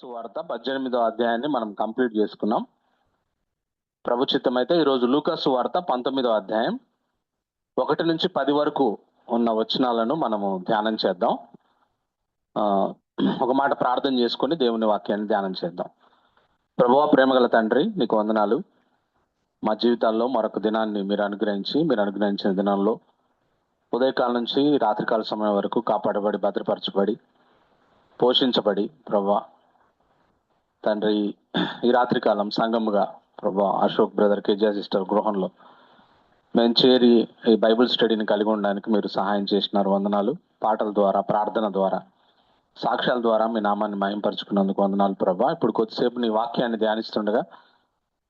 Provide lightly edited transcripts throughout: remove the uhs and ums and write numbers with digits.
సువార్త 18వ అధ్యాయాన్ని మనం కంప్లీట్ చేసుకున్నాం. ప్రభు చిత్తమైతే ఈరోజు లూకాసు వార్త 19వ అధ్యాయం 1 నుంచి 10 వరకు ఉన్న వచనాలను మనము ధ్యానం చేద్దాం. ఒక మాట ప్రార్థన చేసుకుని దేవుని వాక్యాన్ని ధ్యానం చేద్దాం. ప్రభువా, ప్రేమగల తండ్రి, నీకు వందనాలు. మా జీవితాల్లో మరొక దినాన్ని మీరు అనుగ్రహించిన దినంలో ఉదయకాలం నుంచి రాత్రికాల సమయం వరకు కాపాడబడి, భద్రపరచబడి, పోషించబడి ప్రభువా తండ్రి, ఈ రాత్రికాలం సంఘముగా ప్రభా అశోక్ బ్రదర్, కేజీ సిస్టర్ గృహంలో మేము చేరి ఈ బైబిల్ స్టడీని కలిగి ఉండడానికి మీరు సహాయం చేసినారు. వందనాలు. పాటల ద్వారా, ప్రార్థన ద్వారా, సాక్ష్యాల ద్వారా మీ నామాన్ని మహింపరుచుకున్నందుకు వందనాలు ప్రభా. ఇప్పుడు కొద్దిసేపు నీ వాక్యాన్ని ధ్యానిస్తుండగా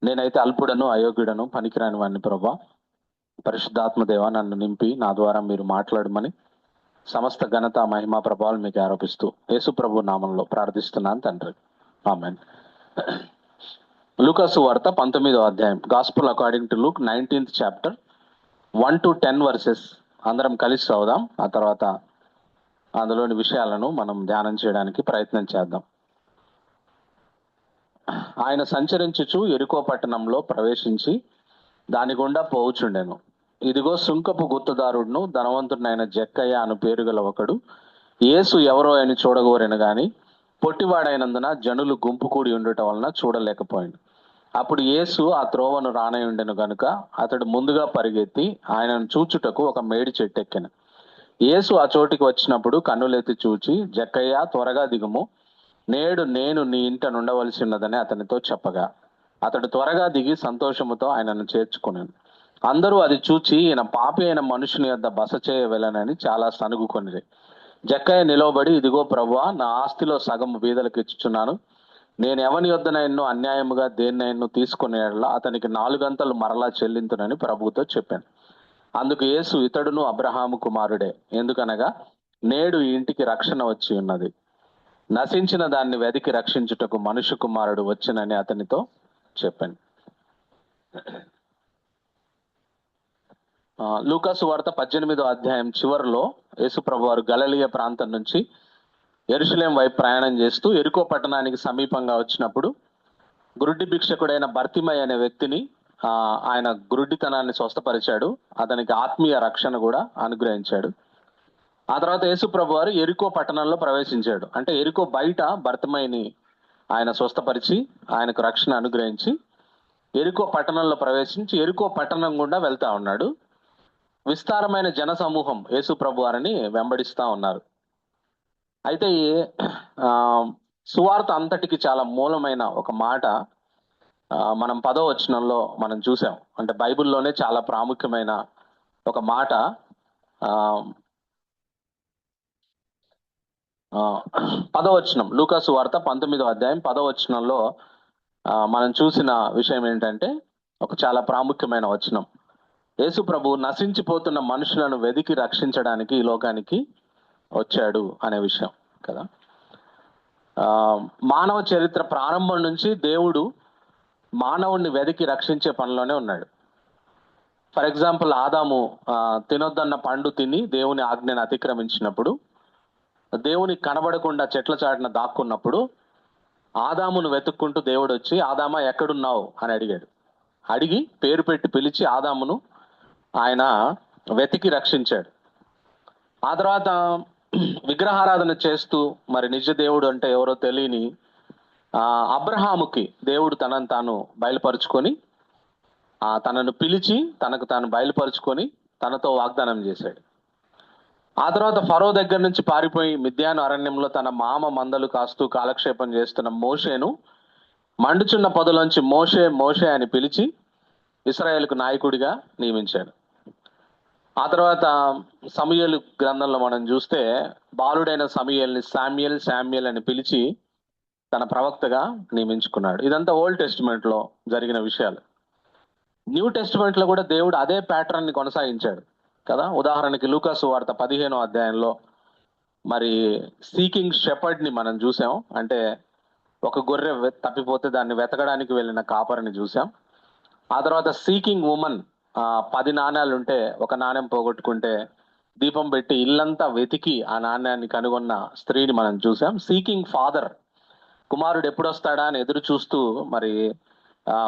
నేనైతే అల్పుడను, అయోగ్యుడను, పనికిరాని వాడిని ప్రభా. పరిశుద్ధాత్మదేవ నన్ను నింపి నా ద్వారా మీరు మాట్లాడమని సమస్త ఘనత, మహిమ, ప్రభావాలు మీకు ఆరోపిస్తూ యేసు ప్రభు నామంలో ప్రార్థిస్తున్నాను తండ్రి, ఆమేన్. లూకాసు వార్త 19వ అధ్యాయం, gospel according to Luke 19th chapter 1 to 10 versus అందరం కలిసి చదువుదాం. ఆ తర్వాత అందులోని విషయాలను మనం ధ్యానం చేయడానికి ప్రయత్నం చేద్దాం. ఆయన సంచరించుచు యెరికో పట్టణంలో ప్రవేశించి దాని గుండా పోవుచుండెను. ఇదిగో సుంకపు గుత్తదారుడును ధనవంతుడైన జక్కయ్య అను పేరు గల ఒకడు యేసు ఎవరో అని చూడగోరెను గాని పొట్టివాడైనందున జనులు గుంపు కూడి ఉండటం వలన చూడలేకపోయింది. అప్పుడు యేసు ఆ త్రోవను రానయుండెను గనుక అతడు ముందుగా పరిగెత్తి ఆయనను చూచుటకు ఒక మేడి చెట్టు ఎక్కెను. యేసు ఆ చోటికి వచ్చినప్పుడు కన్నులెత్తి చూచి, జక్కయ్య, త్వరగా దిగుము, నేడు నేను నీ ఇంట నుండవలసి ఉన్నదని అతనితో చెప్పగా అతడు త్వరగా దిగి సంతోషముతో ఆయనను చేర్చుకున్నాను. అందరూ అది చూచి ఈయన పాపి అయిన మనుషుని యొద్ద బస చేయవలెనని చాలా సనుగుకొనిరి. జక్కయ్య నిలవబడి, ఇదిగో ప్రభువా, నా ఆస్తిలో సగము బీదలకు ఇచ్చుచున్నాను. నేను ఎవని యొద్దనైనను అన్యాయముగా దేన్నైనను తీసుకునేలా అతనికి 4 అంతలు మరలా చెల్లింతునని ప్రభువుతో చెప్పాను. అందుకు యేసు, ఇతడును అబ్రహాము కుమారుడే, ఎందుకనగా నేడు ఈ ఇంటికి రక్షణ వచ్చి ఉన్నది. నశించిన దాన్ని వెదికి రక్షించుటకు మనుష్య కుమారుడు వచ్చునని అతనితో చెప్పాను. లూకాసు వార్త 18వ అధ్యాయం చివరిలో యేసు ప్రభు వారు గలిలయ ప్రాంతం నుంచి యెరూషలేం వైపు ప్రయాణం చేస్తూ యెరికో పట్టణానికి సమీపంగా వచ్చినప్పుడు గురుడి భిక్షకుడైన బర్తిమై అనే వ్యక్తిని ఆయన గురుడితనాన్ని స్వస్థపరిచాడు. అతనికి ఆత్మీయ రక్షణ కూడా అనుగ్రహించాడు. ఆ తర్వాత యేసు ప్రభు వారు యెరికో పట్టణంలో ప్రవేశించాడు. అంటే యెరికో బయట బర్తిమైని ఆయన స్వస్థపరిచి ఆయనకు రక్షణ అనుగ్రహించి యెరికో పట్టణంలో ప్రవేశించి యెరికో పట్టణం గుండా వెళ్తా ఉన్నాడు. విస్తారమైన జన సమూహం యేసు ప్రభు వారిని వెంబడిస్తా ఉన్నారు. అయితే సువార్త అంతటికి చాలా మూలమైన ఒక మాట మనం 10వ వచనంలో మనం చూసాం. అంటే బైబిల్లోనే చాలా ప్రాముఖ్యమైన ఒక మాట. 10వ వచనం, లూకాసు వార్త 19వ అధ్యాయం 10వ వచనంలో మనం చూసిన విషయం ఏంటంటే ఒక చాలా ప్రాముఖ్యమైన వచనం. యేసు ప్రభు నశించిపోతున్న మనుషులను వెదికి రక్షించడానికి ఈ లోకానికి వచ్చాడు అనే విషయం కదా. మానవ చరిత్ర ప్రారంభం నుంచి దేవుడు మానవుణ్ణి వెదికి రక్షించే పనిలోనే ఉన్నాడు. ఫర్ ఎగ్జాంపుల్, ఆదాము తినొద్దన్న పండు తిని దేవుని ఆజ్ఞను అతిక్రమించినప్పుడు, దేవుని కనబడకుండా చెట్ల చాటున దాక్కున్నప్పుడు ఆదామును వెతుక్కుంటూ దేవుడు వచ్చి, ఆదామా ఎక్కడున్నావు అని అడిగాడు. అడిగి పేరు పెట్టి పిలిచి ఆదామును ఆయన వెతికి రక్షించాడు. ఆ తర్వాత విగ్రహారాధన చేస్తూ మరి నిజ దేవుడు అంటే ఎవరో తెలియని అబ్రహాముకి దేవుడు తనను తాను బయలుపరుచుకొని తనను పిలిచి తనకు తాను బయలుపరుచుకొని తనతో వాగ్దానం చేశాడు. ఆ తర్వాత ఫరో దగ్గర నుంచి పారిపోయి మిద్యాను అరణ్యంలో తన మామ మందలు కాస్తూ కాలక్షేపం చేస్తున్న మోషేను మండుచున్న పొదలోంచి మోషే మోషే అని పిలిచి ఇశ్రాయేలుకు నాయకుడిగా నియమించాడు. ఆ తర్వాత సమూయేలు గ్రంథంలో మనం చూస్తే బాలుడైన సమూయేల్ని శామ్యుయల్ అని పిలిచి తన ప్రవక్తగా నియమించుకున్నాడు. ఇదంతా ఓల్డ్ టెస్టిమెంట్ లో జరిగిన విషయాలు. న్యూ టెస్టిమెంట్ లో కూడా దేవుడు అదే ప్యాటర్న్ ని కొనసాగించాడు కదా. ఉదాహరణకి లూకాసు వార్త 15వ అధ్యాయంలో మరి సీకింగ్ షెపర్డ్ ని మనం చూసాం. అంటే ఒక గొర్రె తప్పిపోతే దాన్ని వెతకడానికి వెళ్ళిన కాపరిని చూసాం. ఆ తర్వాత సీకింగ్ ఉమెన్, 10 నాణ్యాలు ఉంటే ఒక నాణ్యం పోగొట్టుకుంటే దీపం పెట్టి ఇల్లంతా వెతికి ఆ నాణ్యాన్ని కనుగొన్న స్త్రీని మనం చూసాం. సీకింగ్ ఫాదర్, కుమారుడు ఎప్పుడు వస్తాడా అని ఎదురు చూస్తూ మరి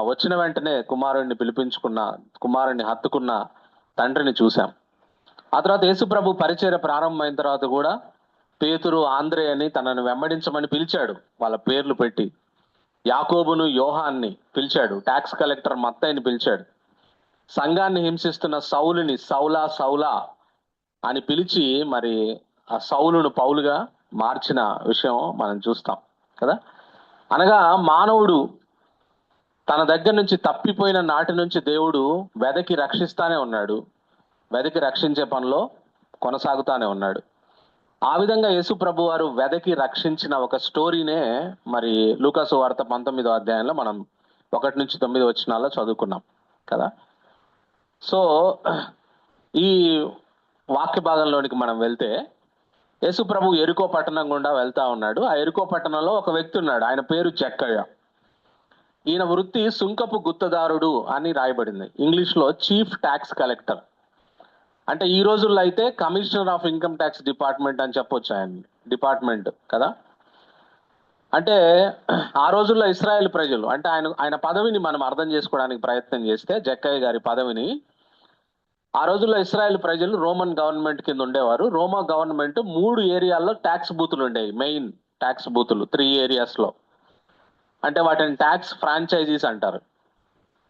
వచ్చిన వెంటనే కుమారుడిని హత్తుకున్న తండ్రిని చూశాం. ఆ తర్వాత యేసుప్రభు పరిచర్య ప్రారంభమైన తర్వాత కూడా పేతురు, ఆంద్రే అని తనను వెంబడించమని పిలిచాడు, వాళ్ళ పేర్లు పెట్టి. యాకోబును, యోహాన్ని పిలిచాడు. ట్యాక్స్ కలెక్టర్ మత్తయిని పిలిచాడు. సంఘాన్ని హింసిస్తున్న సౌలుని సౌలా అని పిలిచి మరి ఆ సౌలును పౌలుగా మార్చిన విషయం మనం చూస్తాం కదా. అనగా మానవుడు తన దగ్గర నుంచి తప్పిపోయిన నాటి నుంచి దేవుడు వెదకి రక్షిస్తానే ఉన్నాడు, వెదకి రక్షించే పనిలో కొనసాగుతానే ఉన్నాడు. ఆ విధంగా యేసు ప్రభు వారు వెదకి రక్షించిన ఒక స్టోరీనే మరి లూకాసు వార్త 19వ అధ్యాయంలో మనం 1 నుంచి 9 వచనాల్లో చదువుకున్నాం కదా. సో ఈ వాక్య భాగంలోనికి మనం వెళ్తే, యేసు ప్రభు యెరికో పట్టణం గుండా వెళ్తా ఉన్నాడు. ఆ యెరికో పట్టణంలో ఒక వ్యక్తి ఉన్నాడు, ఆయన పేరు జక్కయ్య. ఈయన వృత్తి సుంకపు గుత్తదారుడు అని రాయబడింది. ఇంగ్లీష్లో చీఫ్ ట్యాక్స్ కలెక్టర్. అంటే ఈ రోజుల్లో అయితే commissioner of income tax department అని చెప్పొచ్చు ఆయన డిపార్ట్మెంట్ కదా. అంటే ఆ రోజుల్లో ఇస్రాయేల్ ప్రజలు, అంటే ఆయన పదవిని మనం అర్థం చేసుకోవడానికి ప్రయత్నం చేస్తే, జక్కయ్య గారి పదవిని, ఆ రోజుల్లో ఇస్రాయేల్ ప్రజలు రోమన్ గవర్నమెంట్ కింద ఉండేవారు. రోమా గవర్నమెంట్ 3 ఏరియాల్లో ట్యాక్స్ బూతులు ఉండేవి, మెయిన్ ట్యాక్స్ బూతులు 3 ఏరియాస్లో. అంటే వాటిని ట్యాక్స్ ఫ్రాంచైజీస్ అంటారు.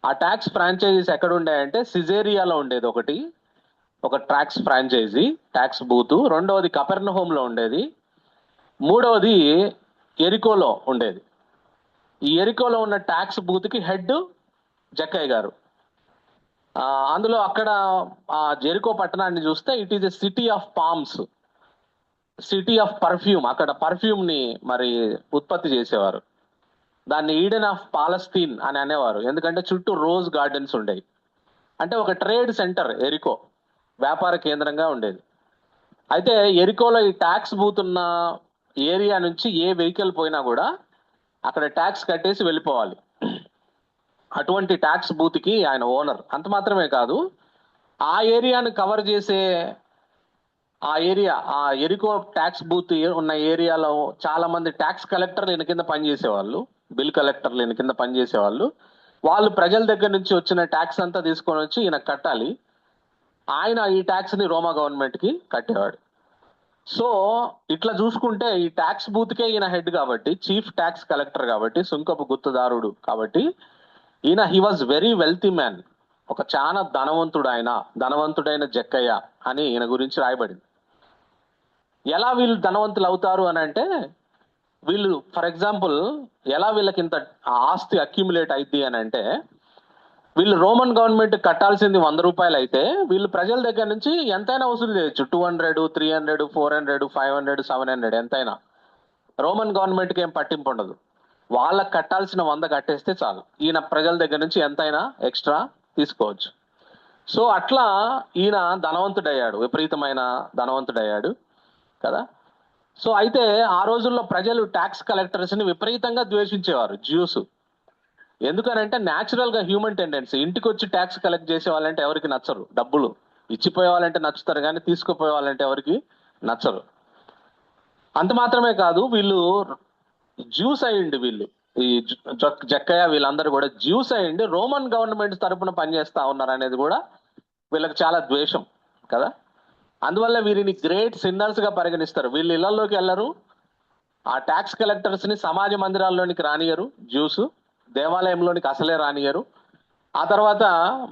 ఆ ట్యాక్స్ ఫ్రాంచైజీస్ ఎక్కడ ఉండేయంటే సిజేరియాలో ఉండేది ఒక ట్యాక్స్ ఫ్రాంచైజీ, ట్యాక్స్ బూత్. రెండవది కపెర్నహూమ్లో ఉండేది. మూడవది యెరికోలో ఉండేది. ఈ యెరికోలో ఉన్న ట్యాక్స్ బూత్కి హెడ్ జక్కయ్య గారు. అందులో అక్కడ ఆ జెరికో పట్టణాన్ని చూస్తే it is a city of palms, city of perfume. అక్కడ పర్ఫ్యూమ్ని మరి ఉత్పత్తి చేసేవారు. దాన్ని ఈడెన్ ఆఫ్ పాలస్తీన్ అని అనేవారు, ఎందుకంటే చుట్టూ రోజ్ గార్డెన్స్ ఉండేవి. అంటే ఒక ట్రేడ్ సెంటర్ యెరికో, వ్యాపార కేంద్రంగా ఉండేది. అయితే యెరికోలో ఈ ట్యాక్స్ బూత్ ఉన్న ఏరియా నుంచి ఏ వెహికల్ పోయినా కూడా అక్కడ ట్యాక్స్ కట్టేసి వెళ్ళిపోవాలి. అటువంటి ట్యాక్స్ బూత్కి ఆయన ఓనర్. అంత మాత్రమే కాదు, ఆ ఏరియాను కవర్ చేసే ఆ యెరికో ట్యాక్స్ బూత్ ఉన్న ఏరియాలో చాలా మంది ట్యాక్స్ కలెక్టర్లు ఈయన కింద పనిచేసేవాళ్ళు, బిల్ కలెక్టర్లు ఈయన కింద పనిచేసేవాళ్ళు. వాళ్ళు ప్రజల దగ్గర నుంచి వచ్చిన ట్యాక్స్ అంతా తీసుకొని వచ్చి ఈయన కట్టాలి. ఆయన ఈ ట్యాక్స్ని రోమా గవర్నమెంట్కి కట్టేవాడు. సో ఇట్లా చూసుకుంటే ఈ ట్యాక్స్ బూత్కే ఈయన హెడ్ కాబట్టి, చీఫ్ ట్యాక్స్ కలెక్టర్ కాబట్టి, సుంకపు గుత్తదారుడు కాబట్టి, ఈయన he was very wealthy man. ఒక చాలా ధనవంతుడైన జక్కయ్య అని ఈయన గురించి రాయబడింది. ఎలా వీళ్ళు ధనవంతులు అవుతారు అని అంటే, వీళ్ళు ఫర్ ఎగ్జాంపుల్ ఎలా వీళ్ళకి ఇంత ఆస్తి అక్యుములేట్ అయింది అని అంటే, వీళ్ళు రోమన్ గవర్నమెంట్ కట్టాల్సింది 100 రూపాయలు అయితే వీళ్ళు ప్రజల దగ్గర నుంచి ఎంతైనా వసూలు చేయొచ్చు. 200, 300, 400, 500, 700 ఎంతైనా. రోమన్ గవర్నమెంట్కి ఏం పట్టింపు ఉండదు. వాళ్ళకి కట్టాల్సిన 100 కట్టేస్తే చాలు, ఈయన ప్రజల దగ్గర నుంచి ఎంతైనా ఎక్స్ట్రా తీసుకోవచ్చు. సో అట్లా ఈయన ధనవంతుడయ్యాడు, విపరీతమైన ధనవంతుడయ్యాడు కదా. సో అయితే ఆ రోజుల్లో ప్రజలు ట్యాక్స్ కలెక్టర్స్ని విపరీతంగా ద్వేషించేవారు, జ్యూస్. ఎందుకనంటే న్యాచురల్ గా హ్యూమన్ టెండెన్సీ, ఇంటికి వచ్చి ట్యాక్స్ కలెక్ట్ చేసే వాళ్ళంటే ఎవరికి నచ్చరు. డబ్బులు ఇచ్చిపోయే వాళ్ళంటే నచ్చుతారు, కానీ తీసుకుపోయే వాళ్ళంటే ఎవరికి నచ్చరు. అంత మాత్రమే కాదు, వీళ్ళు జ్యూస్ అయ్యిండి, వీళ్ళు ఈ జక్కయ్య వీళ్ళందరూ కూడా జ్యూస్ అయ్యిండి రోమన్ గవర్నమెంట్ తరపున పనిచేస్తా ఉన్నారు అనేది కూడా వీళ్ళకి చాలా ద్వేషం కదా. అందువల్ల వీరిని గ్రేట్ సిన్నర్స్ గా పరిగణిస్తారు. వీళ్ళు ఇళ్లలోకి వెళ్ళరు, ఆ ట్యాక్స్ కలెక్టర్స్ ని సమాజ మందిరాల్లోనికి రానియరు, జ్యూస్ దేవాలయంలోనికి అసలే రానియరు. ఆ తర్వాత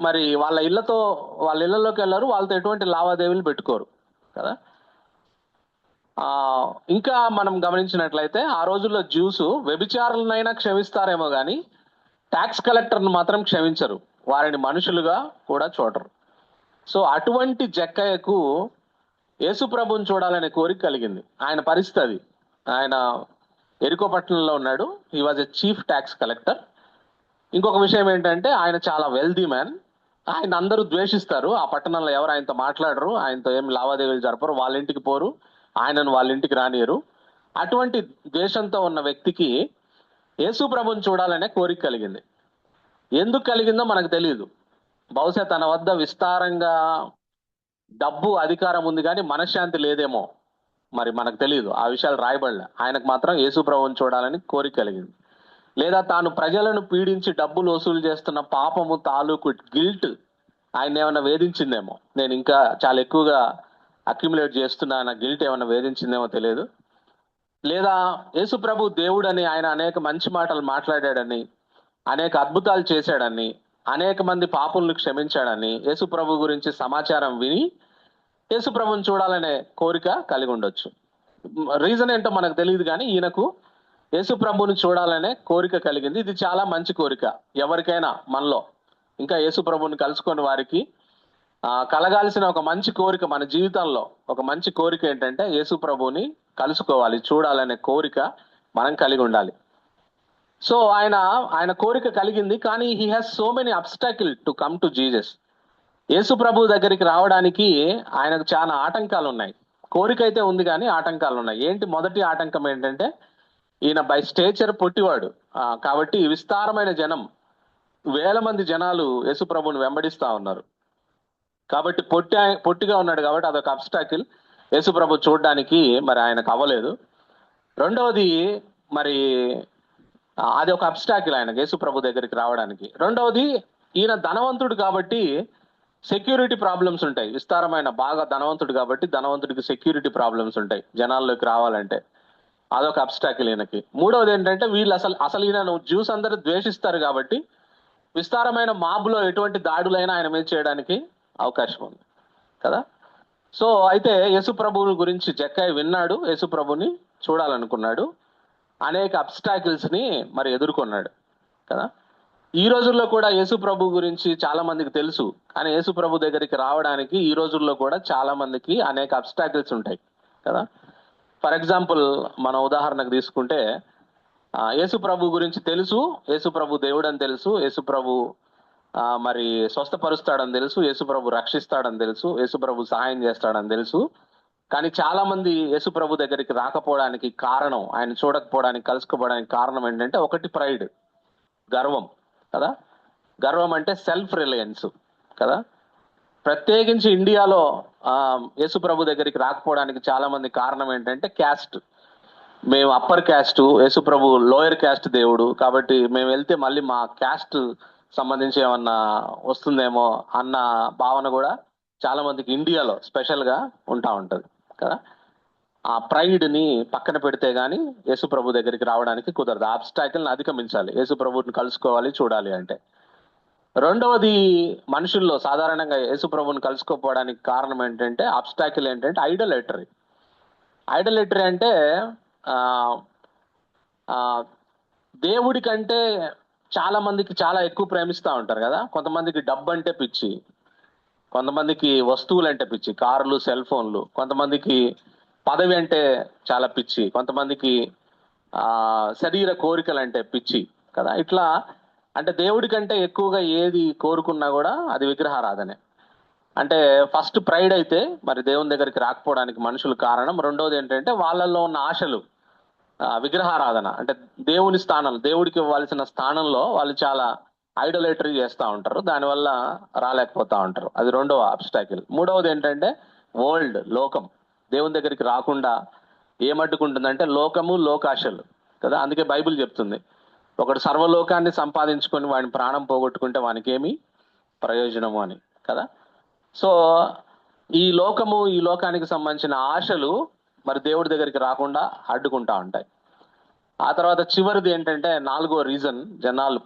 మరి వాళ్ళ ఇళ్లలోకి వెళ్ళరు, వాళ్ళతో ఎటువంటి లావాదేవీలు పెట్టుకోరు కదా. ఇంకా మనం గమనించినట్లయితే ఆ రోజుల్లో జ్యూస్ వ్యభిచారులనైనా క్షమిస్తారేమో కానీ ట్యాక్స్ కలెక్టర్ను మాత్రం క్షమించరు, వారిని మనుషులుగా కూడా చూడరు. సో అటువంటి జక్కయ్యకు యేసుప్రభుని చూడాలనే కోరిక కలిగింది. ఆయన పరిస్థితి, ఆయన యెరికో పట్టణంలో ఉన్నాడు, he was a chief tax collector. ఇంకొక విషయం ఏంటంటే ఆయన చాలా వెల్దీ మ్యాన్. ఆయన అందరూ ద్వేషిస్తారు. ఆ పట్టణంలో ఎవరు ఆయనతో మాట్లాడరు, ఆయనతో ఏం లావాదేవీలు జరపరు, వాళ్ళ ఇంటికి పోరు, ఆయనను వాళ్ళ ఇంటికి రానియరు. అటువంటి ద్వేషంతో ఉన్న వ్యక్తికి యేసు ప్రభుని చూడాలనే కోరిక కలిగింది. ఎందుకు కలిగిందో మనకు తెలియదు. బహుశా తన వద్ద విస్తారంగా డబ్బు, అధికారం ఉంది కానీ మనశ్శాంతి లేదేమో. మరి మనకు తెలియదు, ఆ విషయాలు రాయబడలే. ఆయనకు మాత్రం యేసు ప్రభువుని చూడాలని కోరిక కలిగింది. లేదా తాను ప్రజలను పీడించి డబ్బులు వసూలు చేస్తున్న పాపము తాలూకు గిల్ట్ ఆయన ఏమైనా వేధించిందేమో. నేను ఇంకా చాలా ఎక్కువగా అక్యుములేట్ చేస్తున్నా, నా గిల్ట్ ఏమైనా వేధించిందేమో తెలియదు. లేదా యేసు ప్రభు దేవుడని, ఆయన అనేక మంచి మాటలు మాట్లాడాడని, అనేక అద్భుతాలు చేశాడని, అనేక మంది పాపులను క్షమించాడని యేసు ప్రభు గురించి సమాచారం విని యేసు ప్రభుని చూడాలనే కోరిక కలిగి ఉండొచ్చు. రీజన్ ఏంటో మనకు తెలియదు, కానీ ఈయనకు యేసు ప్రభుని చూడాలనే కోరిక కలిగింది. ఇది చాలా మంచి కోరిక. ఎవరికైనా మనలో ఇంకా యేసు ప్రభుని కలుసుకొని వారికి కలగాల్సిన ఒక మంచి కోరిక, మన జీవితంలో ఒక మంచి కోరిక ఏంటంటే యేసు ప్రభుని కలుసుకోవాలి, చూడాలనే కోరిక మనం కలిగి ఉండాలి. సో ఆయన కోరిక కలిగింది, కానీ he has so many obstacle to come to Jesus. యేసు ప్రభు దగ్గరికి రావడానికి ఆయనకు చాలా ఆటంకాలు ఉన్నాయి. కోరిక అయితే ఉంది కానీ ఆటంకాలు ఉన్నాయి. ఏంటి? మొదటి ఆటంకం ఏంటంటే ఈయన బై స్టేచర్ పొట్టివాడు, కాబట్టి విస్తారమైన జనం, వేల మంది జనాలు యేసు ప్రభుని వెంబడిస్తా ఉన్నారు. కాబట్టి పొట్టిగా ఉన్నాడు కాబట్టి అదొక అబ్స్టాకిల్. యేసు ప్రభు చూడడానికి మరి ఆయనకు అవ్వలేదు. రెండవది మరి అది ఒక అబ్స్టాకిల్ ఆయనకు యేసు ప్రభు దగ్గరికి రావడానికి. రెండవది ఈయన ధనవంతుడు కాబట్టి సెక్యూరిటీ ప్రాబ్లమ్స్ ఉంటాయి. విస్తారమైన బాగా ధనవంతుడు కాబట్టి ధనవంతుడికి సెక్యూరిటీ ప్రాబ్లమ్స్ ఉంటాయి జనాల్లోకి రావాలంటే. అదొక అబ్స్టాకిల్ ఈయనకి. మూడవది ఏంటంటే వీళ్ళు అసలు ఈయనను జ్యూస్ అందరూ ద్వేషిస్తారు కాబట్టి విస్తారమైన మాబ్లో ఎటువంటి దాడులైనా ఆయన మీద చేయడానికి అవకాశం ఉంది కదా. సో అయితే యేసు ప్రభువుని గురించి జక్కయ్య విన్నాడు, యేసు ప్రభుని చూడాలనుకున్నాడు, అనేక అబ్స్టాకిల్స్ ని మరి ఎదుర్కొన్నాడు కదా. ఈ రోజుల్లో కూడా యేసు ప్రభు గురించి చాలా మందికి తెలుసు, కానీ యేసు ప్రభు దగ్గరికి రావడానికి ఈ రోజుల్లో కూడా చాలా మందికి అనేక అబ్స్టాకిల్స్ ఉంటాయి కదా. ఫర్ ఎగ్జాంపుల్ మన ఉదాహరణకు తీసుకుంటే యేసు ప్రభు గురించి తెలుసు, యేసు ప్రభు దేవుడు అని తెలుసు, యేసు ప్రభు మరి స్వస్థపరుస్తాడని తెలుసు, యేసు ప్రభు రక్షిస్తాడని తెలుసు, యేసు ప్రభు సహాయం చేస్తాడని తెలుసు. కానీ చాలా మంది యేసు ప్రభు దగ్గరికి రాకపోవడానికి కారణం, ఆయన చూడకపోవడానికి, కలుసుకోపోవడానికి కారణం ఏంటంటే ఒకటి ప్రైడ్, గర్వం కదా. గర్వం అంటే సెల్ఫ్ రిలయన్స్ కదా. ప్రత్యేకించి ఇండియాలో యేసు ప్రభు దగ్గరికి రాకపోవడానికి చాలా మంది కారణం ఏంటంటే క్యాస్ట్. మేము అప్పర్ క్యాస్ట్, యేసు ప్రభు లోయర్ క్యాస్ట్ దేవుడు, కాబట్టి మేము వెళ్తే మళ్ళీ మా క్యాస్ట్ సంబంధించి ఏమన్నా వస్తుందేమో అన్న భావన కూడా చాలా మందికి ఇండియాలో స్పెషల్ గా ఉంటా ఉంటది కదా. ఆ ప్రైడ్ ని పక్కన పెడితే గానీ యేసు ప్రభు దగ్గరికి రావడానికి కుదరదు. ఆబ్స్టాకిల్ ని అధిగమించాలి యేసు ప్రభుని కలుసుకోవాలి, చూడాలి అంటే. రెండవది మనుషుల్లో సాధారణంగా యేసు ప్రభుని కలుసుకోకపోవడానికి కారణం ఏంటంటే, ఆబ్స్టాకిల్ ఏంటంటే ఐడోలేటరీ. ఐడోలేటరీ అంటే దేవుడి కంటే చాలా మందికి చాలా ఎక్కువ ప్రేమిస్తూ ఉంటారు కదా. కొంతమందికి డబ్బు అంటే పిచ్చి, కొంతమందికి వస్తువులు అంటే పిచ్చి, కార్లు, సెల్ ఫోన్లు, కొంతమందికి పదవి అంటే చాలా పిచ్చి, కొంతమందికి శరీర కోరికలు అంటే పిచ్చి కదా. ఇట్లా అంటే దేవుడి కంటే ఎక్కువగా ఏది కోరుకున్నా కూడా అది విగ్రహారాధనే. అంటే ఫస్ట్ ప్రైడ్ అయితే మరి దేవుని దగ్గరికి రాకపోవడానికి మనుషులు కారణం. రెండోది ఏంటంటే వాళ్ళల్లో ఉన్న ఆశలు, విగ్రహారాధన. అంటే దేవుని స్థానం, దేవుడికి ఇవ్వాల్సిన స్థానంలో వాళ్ళు చాలా ఐడోలేటరీ చేస్తూ ఉంటారు, దానివల్ల రాలేకపోతా ఉంటారు. అది రెండవ అబ్స్టాకిల్. మూడవది ఏంటంటే వరల్డ్, లోకం. దేవుని దగ్గరికి రాకుండా ఏమడ్డుకుంటుందంటే లోకము, లోకాశలు కదా. అందుకే బైబిల్ చెప్తుంది, ఒకడు సర్వలోకాన్ని సంపాదించుకొని వాడిని ప్రాణం పోగొట్టుకుంటే వానికి ఏమి ప్రయోజనము అని కదా. సో ఈ లోకము, ఈ లోకానికి సంబంధించిన ఆశలు మరి దేవుడి దగ్గరికి రాకుండా అడ్డుకుంటా ఉంటాయి. ఆ తర్వాత చివరిది ఏంటంటే, నాలుగో రీజన్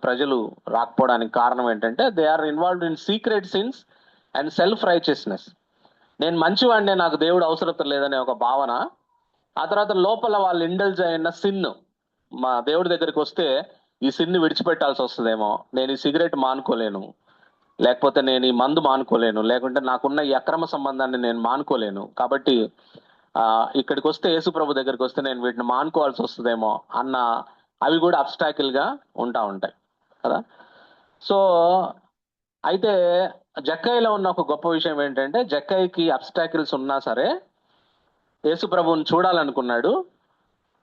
ప్రజలు రాకపోవడానికి కారణం ఏంటంటే they are involved in secret sins and self righteousness. నేను మంచివాడినే, నాకు దేవుడు అవసరం లేదనే ఒక భావన. ఆ తర్వాత లోపల వాళ్ళు ఇండల్జ్ అయిన సిన్, మా దేవుడి దగ్గరికి వస్తే ఈ సిన్ని విడిచిపెట్టాల్సి వస్తుందేమో, నేను ఈ సిగరెట్ మానుకోలేను, లేకపోతే నేను ఈ మందు మానుకోలేను, లేకుంటే నాకున్న ఈ అక్రమ సంబంధాన్ని నేను మానుకోలేను, కాబట్టి ఇక్కడికి వస్తే యేసు ప్రభు దగ్గరికి వస్తే నేను వీటిని మానుకోవాల్సి వస్తుందేమో అన్న, అవి కూడా అబ్స్టాకిల్ గా ఉంటాయి కదా. సో అయితే జక్కయ్యలో ఉన్న ఒక గొప్ప విషయం ఏంటంటే, జక్కయ్యకి అబ్స్టాకిల్స్ ఉన్నా సరే యేసు ప్రభువుని చూడాలనుకున్నాడు,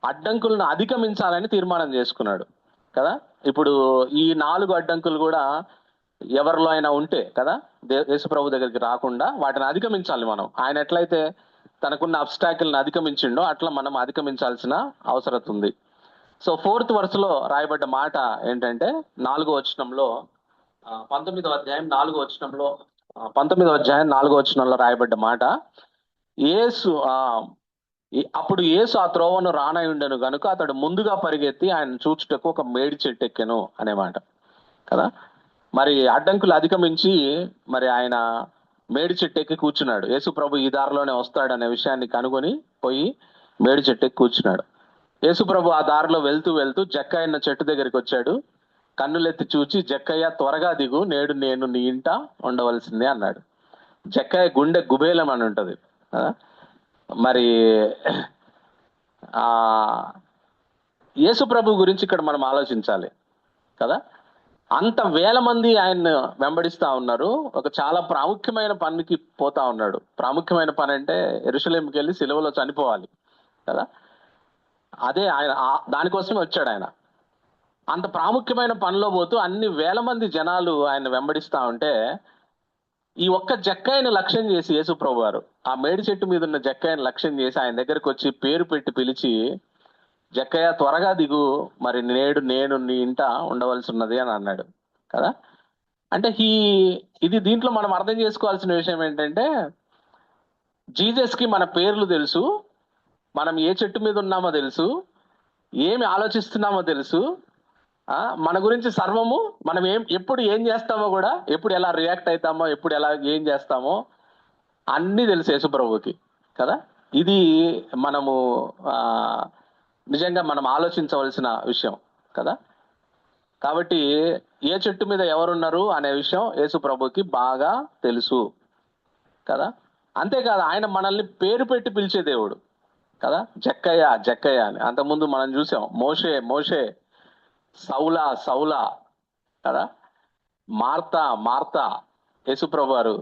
అడ్డంకులను అధిగమించాలని తీర్మానం చేసుకున్నాడు కదా. ఇప్పుడు ఈ 4 అడ్డంకులు కూడా ఎవరిలో అయినా ఉంటే కదా, యేసు ప్రభు దగ్గరికి రాకుండా వాటిని అధిగమించాలి మనం. ఆయన ఎట్లయితే తనకున్న అబ్స్టాకిల్ని అధిగమించిండో అట్లా మనం అధిగమించాల్సిన అవసరం ఉంది. సో 4th వరుసలో రాయబడ్డ మాట ఏంటంటే 4వ వచనంలో 19వ అధ్యాయం 4వ వచనంలో 19వ అధ్యాయం 4వ వచనంలో రాయబడ్డ మాట, యేసు అప్పుడు యేసు ఆ త్రోవను రానయుండెను గనుక అతడు ముందుగా పరిగెత్తి ఆయన చూచుటకు ఒక మేడి చెట్టు ఎక్కెను అనే మాట కదా. మరి అడ్డంకులు అధిగమించి మరి ఆయన మేడి చెట్టు ఎక్కి కూర్చున్నాడు. యేసు ప్రభు ఈ దారిలోనే వస్తాడు అనే విషయాన్ని కనుగొని పోయి మేడి చెట్టు ఎక్కి కూర్చున్నాడు. యేసు ప్రభు ఆ దారిలో వెళ్తూ వెళ్తూ జక్కయ్య అన్న చెట్టు దగ్గరికి వచ్చాడు. కన్నులెత్తి చూచి, జక్కయ్య త్వరగా దిగు, నేడు నేను నీ ఇంట ఉండవలసిందే అన్నాడు. జక్కయ్య గుండె గుబేలం అని ఉంటది. మరి యేసు ప్రభు గురించి ఇక్కడ మనం ఆలోచించాలి కదా. అంత వేల మంది ఆయన్ని వెంబడిస్తా ఉన్నారు. ఒక చాలా ప్రాముఖ్యమైన పనికి పోతా ఉన్నాడు. ప్రాముఖ్యమైన పని అంటే యెరూషలేముకి వెళ్ళి సిలువలో చనిపోవాలి కదా. అదే ఆయన దానికోసమే వచ్చాడు ఆయన. అంత ప్రాముఖ్యమైన పనిలో పోతూ అన్ని వేల మంది జనాలు ఆయన వెంబడిస్తా ఉంటే ఈ ఒక్క జక్కయ్యను లక్ష్యం చేసి యేసు ప్రభు వారు ఆ మేడి చెట్టు మీద ఉన్న జక్కయ్యను లక్ష్యం చేసి ఆయన దగ్గరికి వచ్చి పేరు పెట్టి పిలిచి, జక్కయ్య త్వరగా దిగు, మరి నేడు నేను నీ ఇంట ఉండవలసి ఉన్నది అని అన్నాడు కదా. అంటే ఇది దీంట్లో మనం అర్థం చేసుకోవాల్సిన విషయం ఏంటంటే, జీసస్ కి మన పేర్లు తెలుసు, మనం ఏ చెట్టు మీద ఉన్నామో తెలుసు, ఏమి ఆలోచిస్తున్నామో తెలుసు, మన గురించి సర్వము, మనం ఎప్పుడు ఏం చేస్తామో కూడా, ఎప్పుడు ఎలా రియాక్ట్ అవుతామో, ఎప్పుడు ఎలా ఏం చేస్తామో అన్నీ తెలుసు యేసు ప్రభువుకి కదా. ఇది మనము నిజంగా మనం ఆలోచించవలసిన విషయం కదా. కాబట్టి ఏ చెట్టు మీద ఎవరున్నారు అనే విషయం యేసు ప్రభుకి బాగా తెలుసు కదా. అంతేకాదు, ఆయన మనల్ని పేరు పెట్టి పిలిచే దేవుడు కదా. జక్కయ్య జక్కయ్య అని అంతకుముందు మనం చూసాం. మోషే మోషే, సౌలా సౌలా కదా, మార్తా మార్తా. యేసు ప్రభు వారు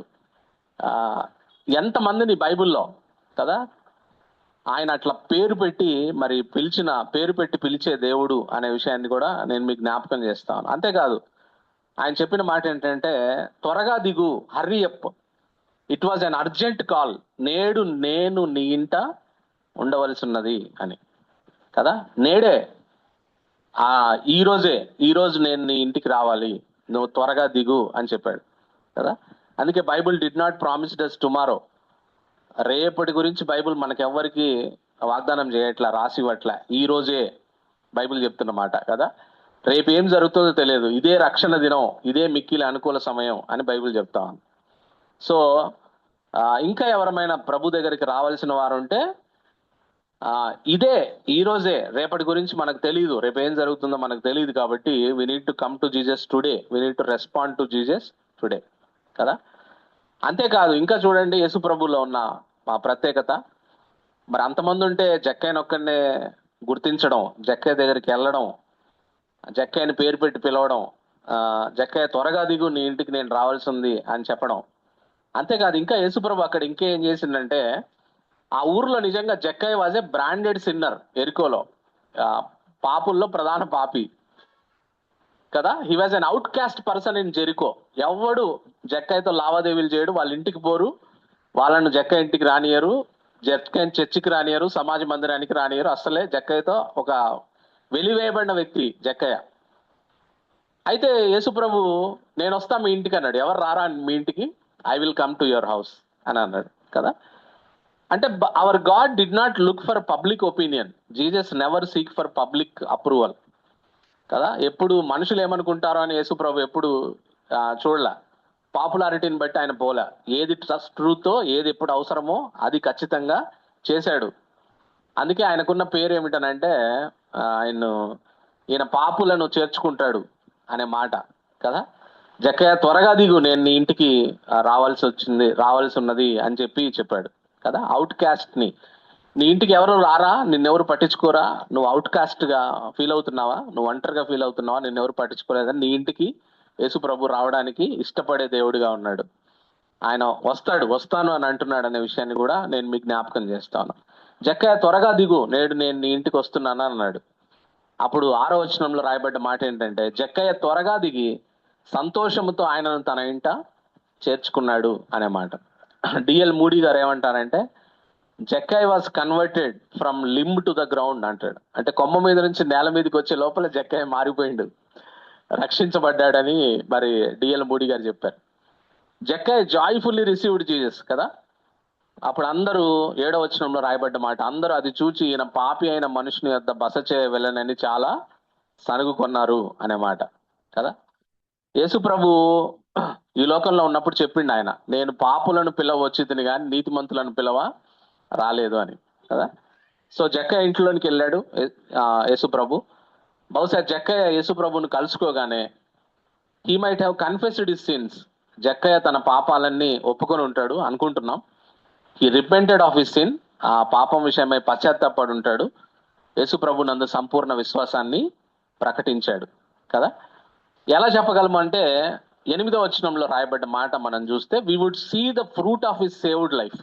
ఎంతమందిని బైబిల్లో కదా ఆయన అట్లా పేరు పెట్టి మరి పేరు పెట్టి పిలిచే దేవుడు అనే విషయాన్ని కూడా నేను మీకు జ్ఞాపకం చేస్తాను. అంతేకాదు, ఆయన చెప్పిన మాట ఏంటంటే, త్వరగా దిగు, hurry up, it was an urgent call, నేడు నేను నీ ఇంట ఉండవలసి ఉన్నది అని కదా. నేడే, ఈరోజు నేను నీ ఇంటికి రావాలి, నువ్వు త్వరగా దిగు అని చెప్పాడు కదా. అందుకే Bible did not promise does tomorrow. రేపటి గురించి బైబుల్ మనకెవ్వరికి వాగ్దానం చేయట్లా, రాసి ఇవ్వట్లా. ఈ రోజే బైబిల్ చెప్తున్నమాట కదా. రేపు ఏం జరుగుతుందో తెలియదు, ఇదే రక్షణ దినం, ఇదే మిక్కిలి అనుకూల సమయం అని బైబిల్ చెప్తా ఉంది. సో ఇంకా ఎవరమైనా ప్రభు దగ్గరికి రావాల్సిన వారు ఉంటే ఇదే ఈ రోజే. రేపటి గురించి మనకు తెలియదు, రేపు ఏం జరుగుతుందో మనకు తెలియదు. కాబట్టి we need to come to Jesus today, we need to respond to Jesus today కదా. అంతేకాదు, ఇంకా చూడండి యేసు ప్రభులో ఉన్న మా ప్రత్యేకత. మరి అంతమంది ఉంటే జక్కయ్యను ఒక్కడినే గుర్తించడం, జక్కయ్య దగ్గరికి వెళ్ళడం, జక్కయ్యని పేరు పెట్టి పిలవడం, జక్కయ్య త్వరగా దిగు, నీ ఇంటికి నేను రావాల్సి ఉంది అని చెప్పడం. అంతేకాదు, ఇంకా యేసు ప్రభు అక్కడ ఇంకేం చేసిందంటే, ఆ ఊర్లో నిజంగా జక్కయ్య వాజ్ ఏ బ్రాండెడ్ సిన్నర్. ఎరికోలో పాపుల్లో ప్రధాన పాపి కదా. He was an out cost person in Jericho. ఎవడు జక్కయ్యతో లావాదేవీలు చేయడు, వాళ్ళ ఇంటికి పోరు, వాళ్ళను జక్కయ్య ఇంటికి రానియరు, జక్కయ్య చర్చికి రానియరు, సమాజ మందిరానికి రానియరు. అసలే జక్కయ్యతో ఒక వెలివేయబడిన వ్యక్తి జక్కయ్య. అయితే యేసు ప్రభు, నేను వస్తా మీ ఇంటికి అన్నాడు. ఎవరు రారా మీ ఇంటికి, I will come to your house అని అన్నాడు కదా. అంటే hour God did not look for public opinion, Jesus never seek for public approval కదా. ఎప్పుడు మనుషులు ఏమనుకుంటారో అని యేసు ప్రభు ఎప్పుడు చూడలే. పాపులారిటీని బట్టి ఆయన పోలే. ఏది ట్రూతో, ఏది ఎప్పుడు అవసరమో అది ఖచ్చితంగా చేశాడు. అందుకే ఆయనకున్న పేరు ఏమిటనంటే, ఈయన పాపులను చేర్చుకుంటాడు అనే మాట కదా. జక్కయ్య త్వరగా దిగు, నేను నీ ఇంటికి రావాల్సి ఉన్నది అని చెప్పాడు కదా. అవుట్ కాస్ట్ ని, నీ ఇంటికి ఎవరు రారా, నిన్నెవరు పట్టించుకోరా, నువ్వు అవుట్ కాస్ట్ గా ఫీల్ అవుతున్నావా, నువ్వు ఒంటరిగా ఫీల్ అవుతున్నావా, నిన్నెవరు పట్టించుకోలేదని నీ ఇంటికి యేసు ప్రభు రావడానికి ఇష్టపడే దేవుడిగా ఉన్నాడు. ఆయన వస్తాను అని అంటున్నాడు అనే విషయాన్ని కూడా నేను మీకు జ్ఞాపకం చేస్తాను. జక్కయ్య త్వరగా దిగు, నేడు నేను నీ ఇంటికి వస్తున్నాను అన్నాడు. అప్పుడు 6వ వచనంలో రాయబడ్డ మాట ఏంటంటే, జక్కయ్య త్వరగా దిగి సంతోషముతో ఆయనను తన ఇంట చేర్చుకున్నాడు అనే మాట. డిఎల్ మూడీ గారు ఏమంటారంటే, Jakkayya was converted from limb to the ground అంటాడు. అంటే కొమ్మ మీద నుంచి నేల మీదకి వచ్చే లోపల జక్కయ్య మారిపోయిండు, రక్షించబడ్డాడని మరి డిఎల్ మూడి గారు చెప్పారు. జక్కయ్య జాయ్ఫుల్లీ రిసీవ్డ్ జీసస్ కదా. అప్పుడు అందరూ 7వ వచనంలో రాయబడ్డ మాట, అందరూ అది చూచి ఈయన పాపి అయిన మనుషుని వద్ద బస చేయ వెళ్ళనని చాలా సనుగుకొన్నారు అనే మాట కదా. యేసు ప్రభు ఈ లోకంలో ఉన్నప్పుడు చెప్పిండు ఆయన, నేను పాపులను పిలవ వచ్చింది కానీ నీతిమంతులను పిలవ రాలేదు అని కదా. సో జక్కయ్య ఇంట్లోనికి వెళ్ళాడు యేసు ప్రభు. బహుశా జక్కయ్య యేసు ప్రభుని కలుసుకోగానే he might have confessed his sins, Jakkayya తన పాపాలన్నీ ఒప్పుకొని ఉంటాడు అనుకుంటున్నాం. He repented of his sin, ఆ పాపం విషయమై పశ్చాత్తాపడి ఉంటాడు. యేసు ప్రభు నందు సంపూర్ణ విశ్వాసాన్ని ప్రకటించాడు కదా. ఎలా చెప్పగలము అంటే 8వ వచనంలో రాయబడ్డ మాట మనం చూస్తే, we would see the fruit of his saved life,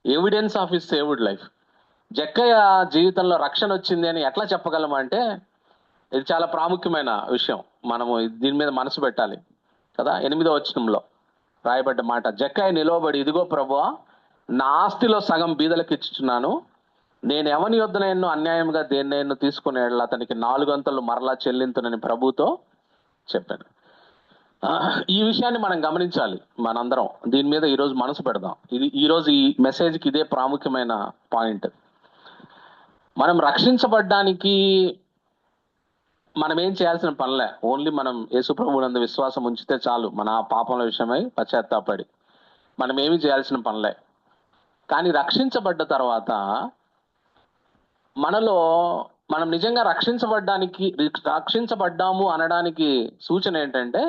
evidence of his saved life. Jakkayya జీవితంలో రక్షణ వచ్చింది అని ఎట్లా చెప్పగలము అంటే, ఇది చాలా ప్రాముఖ్యమైన విషయం, మనము దీని మీద మనసు పెట్టాలి కదా. 8వ వచనంలో రాయబడ్డ మాట, జక్కయ్య నిలవబడి, ఇదిగో ప్రభువా, నా ఆస్తిలో సగం బీదలకు ఇచ్చుచున్నాను, నేను ఎవని యొద్దనైనా అన్యాయంగా దేన్నైనా తీసుకునే అతనికి 4 అంతలు మరలా చెల్లింతునని ప్రభుతో చెప్పాను. ఈ విషయాన్ని మనం గమనించాలి, మనందరం దీని మీద ఈరోజు మనసు పెడదాం. ఇది ఈరోజు ఈ మెసేజ్కి ఇదే ప్రాముఖ్యమైన పాయింట్. మనం రక్షించబడ్డానికి మనం ఏం చేయాల్సిన పనిలే, ఓన్లీ మనం యేసు ప్రభువునందు విశ్వాసం ఉంచితే చాలు. మన పాపముల విషయమై పశ్చాత్తాపడి మనం ఏమీ చేయాల్సిన పనిలే. కానీ రక్షించబడ్డ తర్వాత మనలో మనం నిజంగా రక్షించబడ్డాము అనడానికి సూచన ఏంటంటే,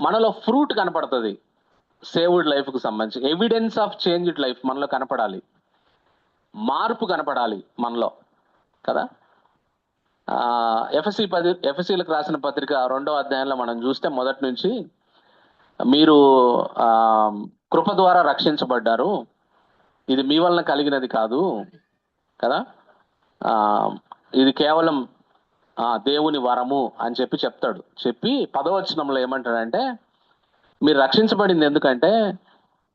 మనలో ఫ్రూట్ కనపడుతుంది. సేవ్డ్ లైఫ్కి సంబంధించి ఎవిడెన్స్ ఆఫ్ చేంజ్డ్ లైఫ్ మనలో కనపడాలి, మార్పు కనపడాలి మనలో కదా. ఎఫెసీలకు రాసిన పత్రిక 2వ అధ్యాయంలో మనం చూస్తే మొదటి నుంచి, మీరు కృప ద్వారా రక్షించబడ్డారు, ఇది మీ వలన కలిగినది కాదు కదా, ఇది కేవలం దేవుని వరము అని చెప్తాడు. చెప్పి 10వ వచనంలో ఏమంటాడంటే, మీరు రక్షించబడింది ఎందుకంటే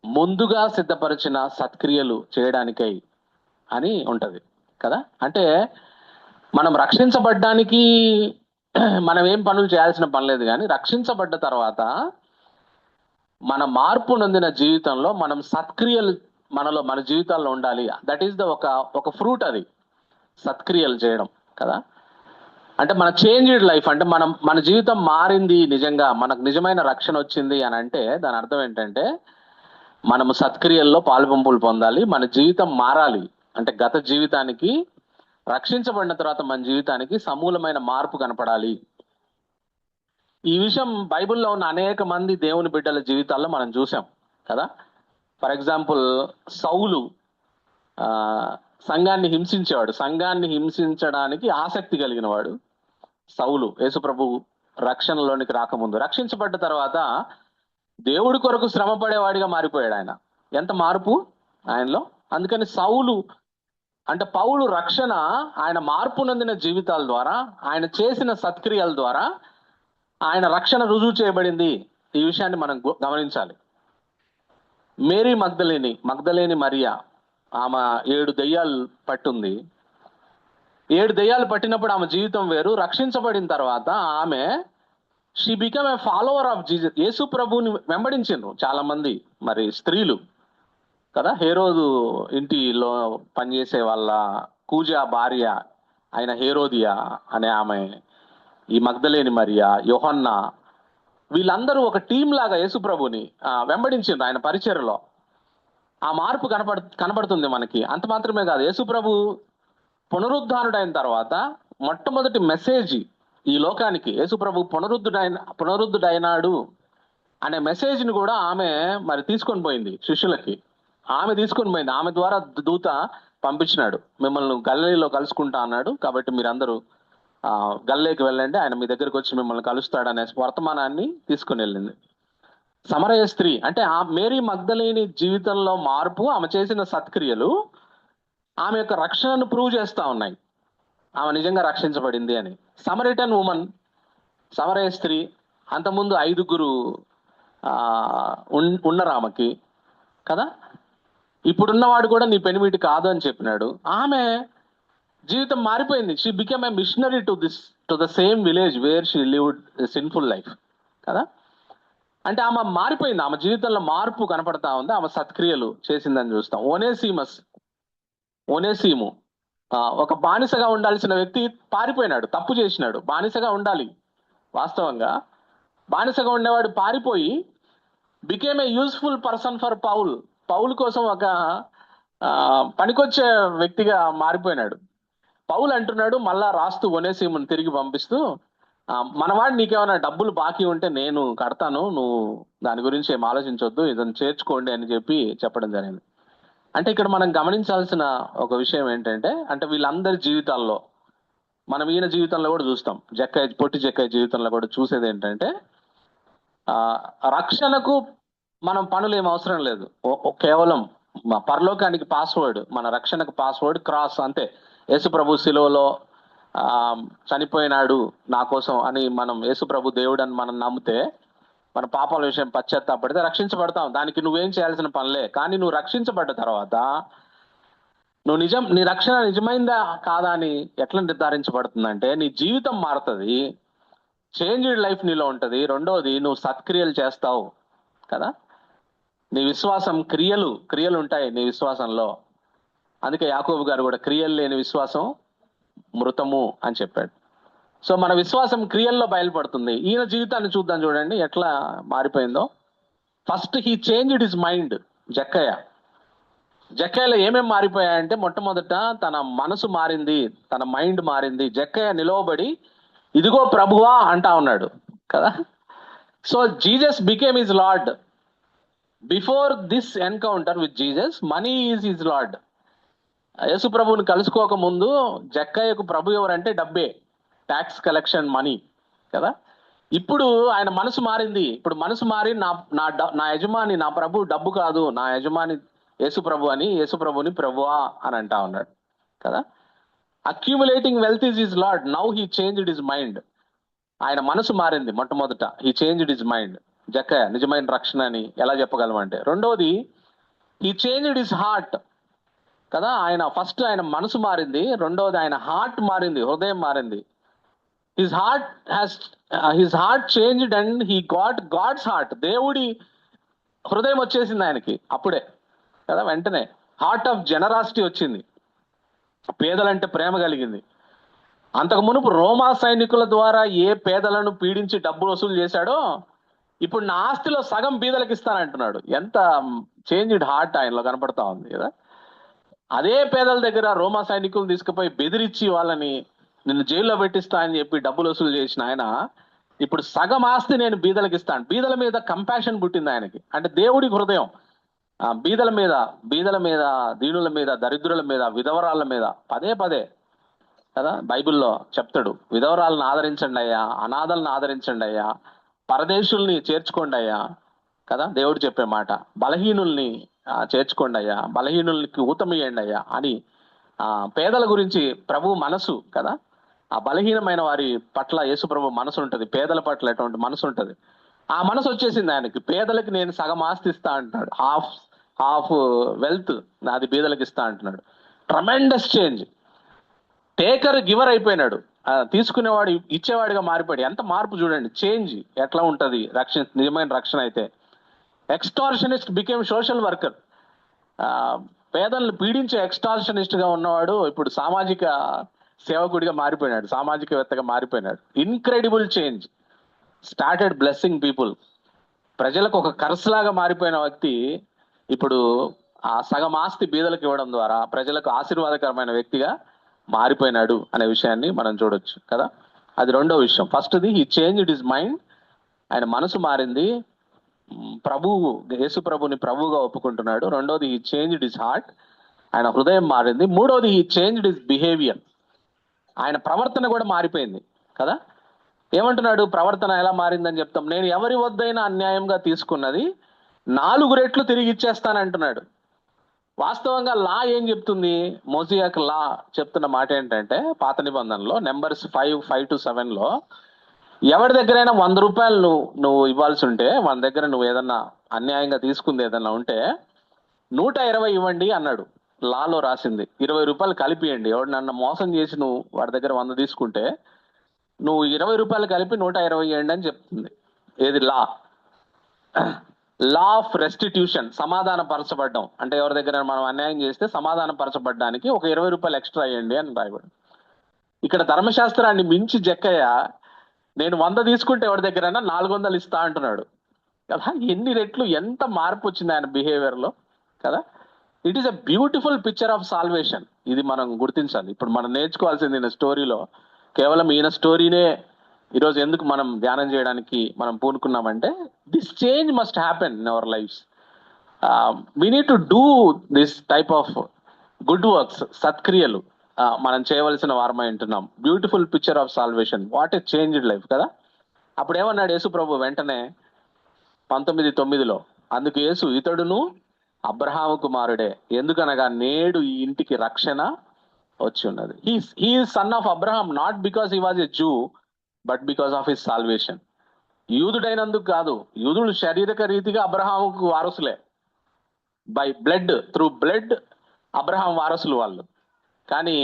ముందుగా సిద్ధపరిచిన సత్క్రియలు చేయడానికై అని ఉంటది కదా. అంటే మనం రక్షించబడ్డానికి మనం ఏం పనులు చేయాల్సిన పని లేదు, కానీ రక్షించబడ్డ తర్వాత మన మార్పు నొందిన జీవితంలో మనం సత్క్రియలు మన జీవితాల్లో ఉండాలి. దట్ ఈస్ ద ఒక ఫ్రూట్, అది సత్క్రియలు చేయడం కదా. అంటే మన చేంజ్డ్ లైఫ్ అంటే మన జీవితం మారింది, నిజంగా మనకు నిజమైన రక్షణ వచ్చింది అని అంటే దాని అర్థం ఏంటంటే మనము సత్క్రియల్లో పాలుపంపులు పొందాలి, మన జీవితం మారాలి. అంటే గత జీవితానికి, రక్షించబడిన తర్వాత మన జీవితానికి సమూలమైన మార్పు కనపడాలి. ఈ విషయం బైబిల్లో ఉన్న అనేక మంది దేవుని బిడ్డల జీవితాల్లో మనం చూసాం కదా. ఫర్ ఎగ్జాంపుల్, సౌలు సంఘాన్ని హింసించేవాడు, సంఘాన్ని హింసించడానికి ఆసక్తి కలిగిన వాడు సౌలు. యేసుప్రభు రక్షణలోనికి రాకముందు, రక్షించబడ్డ తర్వాత దేవుడి కొరకు శ్రమ పడేవాడిగా మారిపోయాడు ఆయన. ఎంత మార్పు ఆయనలో. అందుకని సౌలు అంటే పౌలు రక్షణ ఆయన మార్పు నొందిన జీవితాల ద్వారా, ఆయన చేసిన సత్క్రియల ద్వారా ఆయన రక్షణ రుజువు చేయబడింది. ఈ విషయాన్ని మనం గమనించాలి. మేరీ మగ్దలేని మరియా, ఆమె 7 దెయ్యాలు పట్టుంది. 7 దెయ్యాలు పట్టినప్పుడు ఆమె జీవితం వేరు. రక్షించబడిన తర్వాత ఆమె she become a follower of Jesus. Yesu ప్రభువుని వెంబడించిండ్రు చాలా మంది మరి స్త్రీలు కదా. హేరోదు ఇంటిలో పనిచేసే వాళ్ళ కూజా భార్య ఆయన హేరోదియా అనే ఆమె, ఈ మగ్దలేని మరియా, యోహన్నా, వీళ్ళందరూ ఒక టీం లాగా యేసు ప్రభుని వెంబడించిండ్రు ఆయన పరిచర్యలో. ఆ మార్పు కనపడుతుంది మనకి. అంత మాత్రమే కాదు, యేసు ప్రభు పునరుద్ధానుడైన తర్వాత మొట్టమొదటి మెసేజ్ ఈ లోకానికి, యేసు ప్రభు పునరుద్ధుడైనాడు అనే మెసేజ్ని కూడా ఆమె మరి తీసుకొని పోయింది శిష్యులకి. ఆమె తీసుకొని పోయింది, ఆమె ద్వారా దూత పంపించినాడు, మిమ్మల్ని గలిలీలో కలుసుకుంటా అన్నాడు, కాబట్టి మీరందరూ గల్లేకి వెళ్ళండి, ఆయన మీ దగ్గరికి వచ్చి మిమ్మల్ని కలుస్తాడనే వర్తమానాన్ని తీసుకుని వెళ్ళింది. సమరయ స్త్రీ అంటే ఆ మేరీ మగ్దలేని జీవితంలో మార్పు, ఆమె చేసిన సత్క్రియలు ఆమె యొక్క రక్షణను ప్రూవ్ చేస్తా ఉన్నాయి, ఆమె నిజంగా రక్షించబడింది అని. సమరిటన్ ఉమన్, సమరయ స్త్రీ, అంతకుముందు 5 ఉన్నారు ఆమెకి కదా. ఇప్పుడున్నవాడు కూడా నీ పెనిమిటి కాదు అని చెప్పినాడు. ఆమె జీవితం మారిపోయింది. She become a missionary to the same village where she lived sinful life కదా. అంటే ఆమె మారిపోయింది, ఆమె జీవితంలో మార్పు కనపడతా ఉంది, ఆమె సత్క్రియలు చేసిందని చూస్తాం. ఓనేసీము ఒక బానిసగా ఉండాల్సిన వ్యక్తి పారిపోయినాడు, తప్పు చేసినాడు. బానిసగా ఉండాలి, వాస్తవంగా బానిసగా ఉండేవాడు పారిపోయి became a useful person for Paul కోసం ఒక పనికొచ్చే వ్యక్తిగా మారిపోయినాడు. పౌల్ అంటున్నాడు మళ్ళా రాస్తూ ఒనేసీమును తిరిగి పంపిస్తూ, మనవాడు నీకేమైనా డబ్బులు బాకీ ఉంటే నేను కడతాను, నువ్వు దాని గురించి ఏం ఆలోచించొద్దు, ఇదని చేర్చుకోండి అని చెప్పి చెప్పడం జరిగింది. అంటే ఇక్కడ మనం గమనించాల్సిన ఒక విషయం ఏంటంటే, అంటే వీళ్ళందరి జీవితాల్లో మనం ఈయన జీవితంలో కూడా చూస్తాం, పొట్టి జక్కయ్య జీవితంలో కూడా చూసేది ఏంటంటే, రక్షణకు మనం పనులు ఏం అవసరం లేదు. కేవలం పరలోకానికి పాస్వర్డ్, మన రక్షణకు పాస్వర్డ్ క్రాస్, అంతే. యేసు ప్రభు శిలువలో చనిపోయినాడు నా కోసం అని మనం, యేసు ప్రభు దేవుడు అని మనం నమ్మితే, మన పాపాల విషయం పశ్చాత్తాపడితే రక్షించబడతాం. దానికి నువ్వేం చేయాల్సిన పనిలే. కానీ నువ్వు రక్షించబడ్డ తర్వాత నీ రక్షణ నిజమైందా కాదా అని ఎట్లా నిర్ధారించబడుతుందంటే, నీ జీవితం మారుతుంది, చేంజ్డ్ లైఫ్ నీలో ఉంటుంది. రెండోది, నువ్వు సత్క్రియలు చేస్తావు కదా. నీ విశ్వాసం క్రియలు ఉంటాయి నీ విశ్వాసంలో. అందుకే యాకోబు గారు కూడా క్రియలు లేని విశ్వాసం మృతము అని చెప్పాడు. సో మన విశ్వాసం క్రియల్లో బయలుపడుతుంది. ఈయన జీవితాన్ని చూద్దాం, చూడండి ఎట్లా మారిపోయిందో. First he changed his mind. జక్కయ్యలో ఏమేమి మారిపోయాయంటే, మొట్టమొదట తన మనసు మారింది, తన మైండ్ మారింది. జక్కయ్య నిలవబడి ఇదిగో ప్రభువా అంటా ఉన్నాడు కదా. So Jesus became his lord. Before this encounter with Jesus, money is his lord. Yesu ప్రభువుని కలుసుకోక ముందు జక్కయ్యకు ప్రభు ఎవరంటే డబ్బే, ట్యాక్స్ కలెక్షన్, మనీ కదా. ఇప్పుడు ఆయన మనసు మారింది. ఇప్పుడు మనసు మారి నా యజమాని, నా ప్రభు డబ్బు కాదు, నా యజమాని యేసు ప్రభు అని, యేసు ప్రభుని ప్రభువా అని అంటా ఉన్నాడు కదా. Accumulating wealth is his lord. Now he changed his mind. ఆయన మనసు మారింది మొట్టమొదట. He changed his mind. జక్కయ్య నిజమైన రక్షణ అని ఎలా చెప్పగలమంటే, రెండోది హీ చేంజ్డ్ హిజ్ హార్ట్ కదా. ఆయన మనసు మారింది. రెండోది ఆయన హార్ట్ మారింది, హృదయం మారింది. His heart changed and he got God's heart. దేవుడి హృదయం వచ్చేసింది ఆయనకి అప్పుడే కదా. వెంటనే హార్ట్ ఆఫ్ జనరాసిటీ వచ్చింది, పేదలంటే ప్రేమ కలిగింది. అంతకు మునుపు రోమా సైనికుల ద్వారా ఏ పేదలను పీడించి డబ్బులు వసూలు చేశాడో, ఇప్పుడు నా ఆస్తిలో సగం బీదలకు ఇస్తానంటున్నాడు. ఎంత చేంజ్డ్ హార్ట్ ఆయనలో కనపడతా ఉంది కదా. అదే పేదల దగ్గర రోమా సైనికులు తీసుకుపోయి బెదిరించి వాళ్ళని నిన్ను జైల్లో పెట్టిస్తా అని చెప్పి డబ్బులు వసూలు చేసిన ఆయన ఇప్పుడు సగం ఆస్తి నేను బీదలకు ఇస్తాను. బీదల మీద కంపాషన్ పుట్టింది ఆయనకి. అంటే దేవుడి హృదయం బీదల మీద, దీనుల మీద, దరిద్రుల మీద, విధవరాళ్ళ మీద పదే కదా. బైబిల్లో చెప్తాడు, విధవరాలను ఆదరించండి అయ్యా, అనాథలను ఆదరించండి అయ్యా, పరదేశుల్ని చేర్చుకోండి అయ్యా కదా. దేవుడు చెప్పే మాట, బలహీనుల్ని చేర్చుకోండి అయ్యా, బలహీనులకి ఊతమియండి అయ్యా అని. పేదల గురించి ప్రభు మనసు కదా. ఆ బలహీనమైన వారి పట్ల యేసు ప్రభు మనసు ఉంటుంది, పేదల పట్ల ఎటువంటి మనసు ఉంటుంది. ఆ మనసు వచ్చేసింది ఆయనకి. పేదలకి నేను సగం ఆస్తి ఇస్తా అంటున్నాడు, హాఫ్ వెల్త్ నాది బీదలకు ఇస్తా అంటున్నాడు. Tremendous change. టేకర్ గివర్ అయిపోయినాడు, తీసుకునేవాడు ఇచ్చేవాడిగా మారిపోయాడు. ఎంత మార్పు చూడండి, చేంజ్ ఎట్లా ఉంటుంది నిజమైన రక్షణ అయితే. Extortionist became social worker. పేదలను పీడించే ఎక్స్టార్షనిస్ట్ గా ఉన్నవాడు ఇప్పుడు సామాజిక సేవకుడిగా మారిపోయినాడు, సామాజికవేత్తగా మారిపోయినాడు. Incredible change. Started blessing people. ప్రజలకు ఒక కర్స్ లాగా మారిపోయిన వ్యక్తి ఇప్పుడు ఆ సగం ఆస్తి బీదలకు ఇవ్వడం ద్వారా ప్రజలకు ఆశీర్వాదకరమైన వ్యక్తిగా మారిపోయినాడు అనే విషయాన్ని మనం చూడొచ్చు కదా. అది రెండో విషయం. ఫస్ట్ది హీ చేంజ్డ్ హిజ్ మైండ్. ఆయన మనసు మారింది, యేసు ప్రభుని ప్రభువుగా ఒప్పుకుంటున్నాడు. రెండోది హీ చేంజ్డ్ హిజ్ హార్ట్. ఆయన హృదయం మారింది. మూడోది హీ చేంజ్డ్ హిజ్ బిహేవియర్. ఆయన ప్రవర్తన కూడా మారిపోయింది కదా. ఏమంటున్నాడు, ప్రవర్తన ఎలా మారిందని చెప్తాం. నేను ఎవరి వద్దైనా అన్యాయంగా తీసుకున్నది 4 రెట్లు తిరిగి ఇచ్చేస్తానంటున్నాడు. వాస్తవంగా లా ఏం చెప్తుంది, మోసియాకు లా చెప్తున్న మాట ఏంటంటే, పాత నిబంధనలో నెంబర్స్ 5:5-7 ఎవరి దగ్గరైనా 100 రూపాయలు నువ్వు ఇవ్వాల్సి ఉంటే, మన దగ్గర నువ్వు ఏదన్నా అన్యాయంగా తీసుకుంది ఏదన్నా ఉంటే, 120 ఇవ్వండి అన్నాడు. లాలో రాసింది 20 రూపాయలు కలిపియండి. ఎవడు నన్ను మోసం చేసి నువ్వు వాడి దగ్గర 100 తీసుకుంటే నువ్వు 20 రూపాయలు కలిపి 120 ఇవ్వండి అని చెప్తుంది. ఏది లా? లా ఆఫ్ రెస్టిట్యూషన్, సమాధాన పరచబడ్డం. అంటే ఎవరి దగ్గర మనం అన్యాయం చేస్తే సమాధాన పరచబడ్డానికి ఒక 20 రూపాయలు ఎక్స్ట్రా అయ్యండి అని రాయబడి. ఇక్కడ ధర్మశాస్త్రాన్ని మించి జక్కయ్య నేను 100 తీసుకుంటే ఎవరి దగ్గరైనా 400 ఇస్తా అంటున్నాడు కదా. ఎన్ని రెట్లు ఎంత మార్పు వచ్చింది ఆయన బిహేవియర్ లో కదా. It is a beautiful picture of salvation. ఇది మనం గుర్తించాలి. ఇప్పుడు మనం నేర్చుకోవాల్సింది ఈయన స్టోరీలో కేవలం ఈయన స్టోరీనే ఈరోజు ఎందుకు మనం ధ్యానం చేయడానికి మనం పూనుకున్నామంటే this change must happen in our lives. We need to do this type of good works, సత్క్రియలు మనం చేయవలసిన వారమై ఉంటున్నాం. Beautiful picture of salvation, what a changed life కదా. అప్పుడు ఏమన్నాడు యేసు ప్రభు వెంటనే 19:9 అందుకు యేసు ఇతడును అబ్రహాము కుమారుడే, ఎందుకనగా నేడు ఈ ఇంటికి రక్షణ వచ్చి ఉన్నది. He son of Abraham not because he was a Jew but because of his salvation. యూదుడైనందుకు కాదు, యూదుడు శారీరక రీతిగా అబ్రహాముకు వారసులే, by blood, through blood Abraham వారసులు వాళ్ళు. కానీ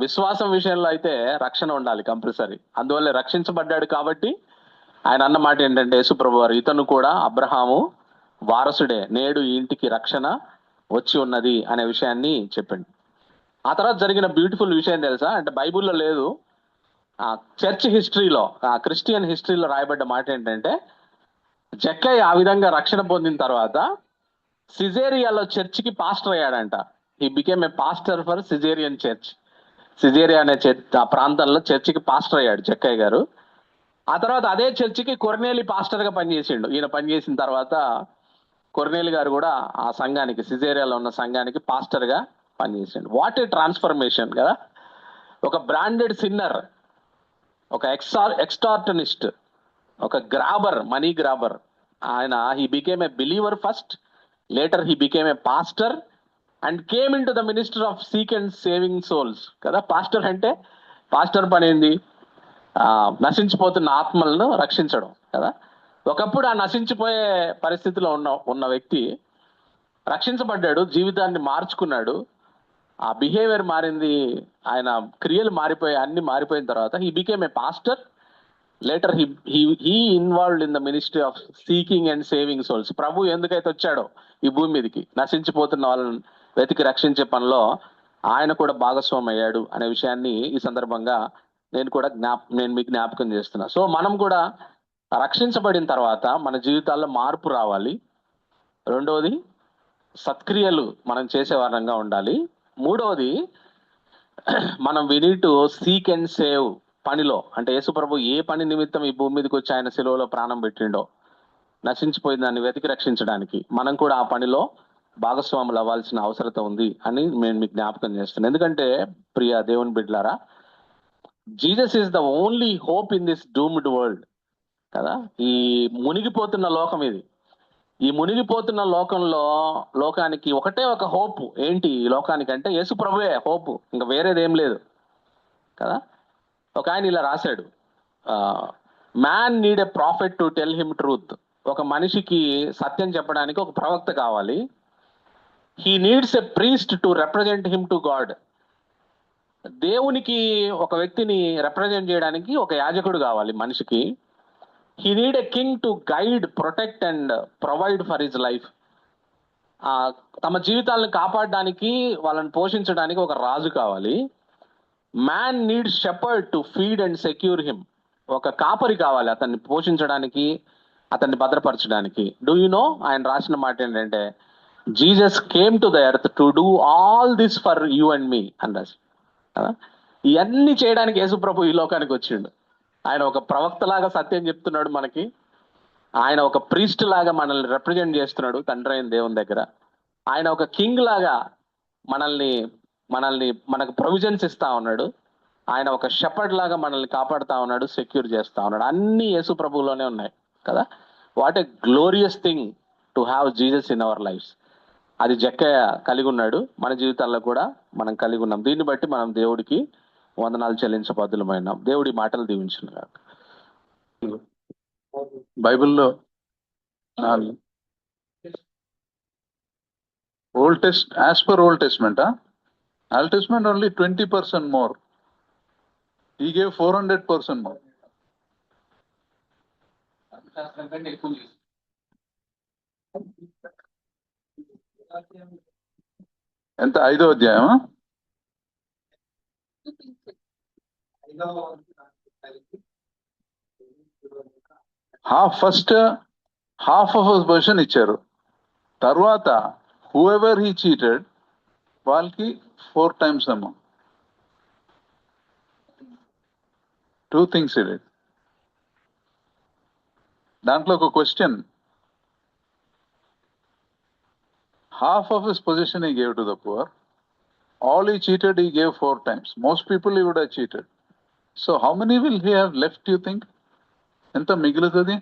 విశ్వాసం విషయంలో అయితే రక్షణ ఉండాలి కంపల్సరీ. అందువల్ల రక్షించబడ్డాడు కాబట్టి ఆయన అన్న మాట ఏంటంటే యేసుప్రభు వారు ఇతను కూడా అబ్రహాము వారసుడే, నేడు ఈ ఇంటికి రక్షణ వచ్చి ఉన్నది అనే విషయాన్ని చెప్పండి. ఆ తర్వాత జరిగిన బ్యూటిఫుల్ విషయం తెలుసా? అంటే బైబిల్లో లేదు, చర్చ్ హిస్టరీలో, క్రిస్టియన్ హిస్టరీలో రాయబడ్డ మాట ఏంటంటే జక్కయ్య ఆ విధంగా రక్షణ పొందిన తర్వాత సిజేరియాలో చర్చికి పాస్టర్ అయ్యాడంట. He became a pastor for Caesarean church. Caesarea అనే ఆ ప్రాంతంలో చర్చికి పాస్టర్ అయ్యాడు జక్కయ్య గారు. ఆ తర్వాత అదే చర్చికి కొర్నేలి పాస్టర్ గా పనిచేసిండు. ఈయన పనిచేసిన తర్వాత కొర్నేలి గారు కూడా ఆ సంఘానికి, సిజేరియాలో ఉన్న సంఘానికి పాస్టర్ గా పనిచేసిండు. వాట్ ఏ ట్రాన్స్ఫర్మేషన్ కదా. ఒక బ్రాండెడ్ సిన్నర్, ఒక ఎక్స్టార్టనిస్ట్, ఒక గ్రాబర్, మనీ గ్రాబర్, ఆయన he became a believer first, later he became a pastor and came in to the minister of seek and saving souls కదా. పాస్టర్ అంటే pastor పని ఏంది? నశించిపోతున్న ఆత్మలను రక్షించడం కదా. ఒకప్పుడు ఆ నశించిపోయే పరిస్థితిలో ఉన్న వ్యక్తి రక్షించబడ్డాడు, జీవితాన్ని మార్చుకున్నాడు, ఆ బిహేవియర్ మారింది, ఆయన క్రియలు మారిపోయి అన్ని మారిపోయిన తర్వాత he became a pastor, later he involved in the ministry of seeking and saving souls. ప్రభు ఎందుకైతే వచ్చాడో ఈ భూమి మీదకి నశించిపోతున్న వాళ్ళని వెతికి రక్షించే పనిలో ఆయన కూడా భాగస్వామి అయ్యాడు అనే విషయాన్ని ఈ సందర్భంగా నేను మీకు జ్ఞాపకం చేస్తున్నా. సో మనం కూడా రక్షించబడిన తర్వాత మన జీవితాల్లో మార్పు రావాలి. రెండవది సత్క్రియలు మనం చేసే వారంగా ఉండాలి. మూడవది మనం we need to seek and save పనిలో. అంటే యేసుప్రభు ఏ పని నిమిత్తం ఈ భూమి మీదకి వచ్చి ఆయన శిలువలో ప్రాణం పెట్టిండో, నశించిపోయిన దాన్ని వెతికి రక్షించడానికి మనం కూడా ఆ పనిలో భాగస్వాములు అవ్వాల్సిన అవసరత ఉంది అని నేను మీకు జ్ఞాపకం చేస్తున్నాను. ఎందుకంటే ప్రియ దేవుని బిడ్డలారా, Jesus is the only hope in this doomed world కదా. ఈ మునిగిపోతున్న లోకం ఇది. ఈ మునిగిపోతున్న లోకానికి ఒకటే ఒక హోప్. ఏంటి ఈ లోకానికి అంటే యేసు ప్రభువే హోప్, ఇంకా వేరేదేం లేదు కదా. ఒక ఆయన ఇలా రాశాడు, man need a profit to tell him truth. ఒక మనిషికి సత్యం చెప్పడానికి ఒక ప్రవక్త కావాలి. He needs a priest to represent him to God. దేవునికి ఒక వ్యక్తిని రిప్రజెంట్ చేయడానికి ఒక యాజకుడు కావాలి మనిషికి. He need a king to guide, protect and provide for his life. తమ జీవితాలను కాపాడడానికి, వాళ్ళని పోషించడానికి ఒక రాజు కావాలి. Man need shepherd to feed and secure him. ఒక కాపరి కావాలి అతన్ని పోషించడానికి, అతన్ని భద్రపరచడానికి. డూ యు నో ఆయన రాసిన మాట ఏంటంటే Jesus came to the earth to do all this for you and me అని రాసి. ఇవన్నీ చేయడానికి యేసుప్రభు ఈ లోకానికి వచ్చిండు. ఆయన ఒక ప్రవక్త లాగా సత్యం చెప్తున్నాడు మనకి. ఆయన ఒక ప్రీస్ట్ లాగా మనల్ని రిప్రజెంట్ చేస్తున్నాడు తండ్రి అయిన దేవుని దగ్గర. ఆయన ఒక కింగ్ లాగా మనకు ప్రొవిజన్స్ ఇస్తా ఉన్నాడు. ఆయన ఒక షెపర్డ్ లాగా మనల్ని కాపాడుతా ఉన్నాడు, సెక్యూర్ చేస్తా ఉన్నాడు. అన్ని యేసు ప్రభువులోనే ఉన్నాయి కదా. What a glorious thing to have Jesus in our lives. అది జక్కయ్య కలిగి ఉన్నాడు, మన జీవితాల్లో కూడా మనం కలిగి ఉన్నాం. దీన్ని బట్టి మనం దేవుడికి వందనాలు చెల్లించబద్దులమైనాం. దేవుడి మాటలు దీవించును. బైబిల్లో As per Old Testament, Old Testament only 20% more. He gave 400% more. ఎంత 5వ అధ్యాయమా? ఫస్ట్ హాఫ్ ఆఫ్ పొజిషన్ ఇచ్చారు. తర్వాత హూఎవర్ హీ చీటెడ్ వాళ్ళకి 4 times అమౌంట్. 2 things ఇది. దాంట్లో ఒక question, half of his position he gave to the poor. All he cheated, he gave 4 times. Most people he would have cheated. So how many will he have left, you think? ఎంత మిగులుతుంది?